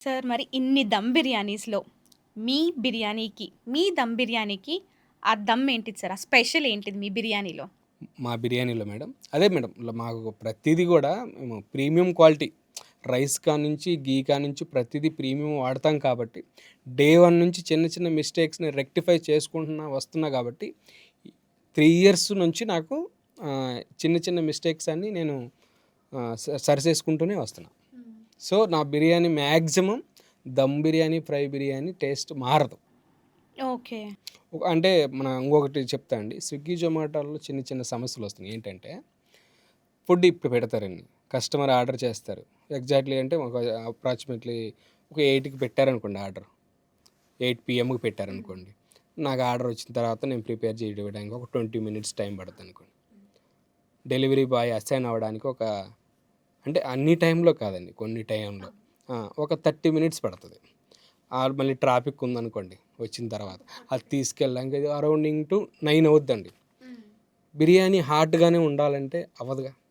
Sir మరి ఇన్ని దమ్ బిర్యానీస్‌లో మీ బిర్యానీకి, మీ దమ్ బిర్యానీకి ఆ దమ్ ఏంటిది సార్? ఆ స్పెషల్ ఏంటిది మీ బిర్యానీలో? మా బిర్యానీలో మేడం అదే మేడం మాకు ప్రతిదీ కూడా మేము ప్రీమియం క్వాలిటీ రైస్ కానుంచి గీ కానుంచి ప్రతిదీ ప్రీమియం వాడతాం కాబట్టి డే వన్ నుంచి చిన్న చిన్న మిస్టేక్స్ని రెక్టిఫై చేసుకుంటున్నా వస్తున్నా కాబట్టి 3 ఇయర్స్ నుంచి నాకు చిన్న చిన్న మిస్టేక్స్ అన్నీ నేను సరిచేసుకుంటూనే వస్తున్నా. సో నా biryani maximum dum biryani fry biryani taste మారదు. ఓకే. అంటే మన ఇంకొకటి చెప్తా అండి. స్విగ్గీ జొమాటోలో చిన్న చిన్న సమస్యలు వస్తున్నాయి. ఏంటంటే ఫుడ్ ఇప్పుడు పెడతారండి. కస్టమర్ ఆర్డర్ చేస్తారు. ఎగ్జాక్ట్లీ అంటే ఒక అప్రాక్సిమేట్లీ ఒక 8కి పెట్టారనుకోండి ఆర్డర్. 8 పీఎంకి పెట్టారనుకోండి. నాకు ఆర్డర్ వచ్చిన తర్వాత నేను ప్రిపేర్ చేయడానికి ఒక 20 మినిట్స్ టైం పడుతుంది అనుకోండి. డెలివరీ బాయ్ అసైన్ అవ్వడానికి అంటే అన్ని టైంలో కాదండి, కొన్ని టైంలో ఒక 30 మినిట్స్ పడుతుంది. మళ్ళీ ట్రాఫిక్ ఉందనుకోండి వచ్చిన తర్వాత అది తీసుకెళ్ళడానికి అరౌండింగ్ టు 9 అవుద్దండి. బిర్యానీ హాట్గానే ఉండాలంటే అవ్వదుగా.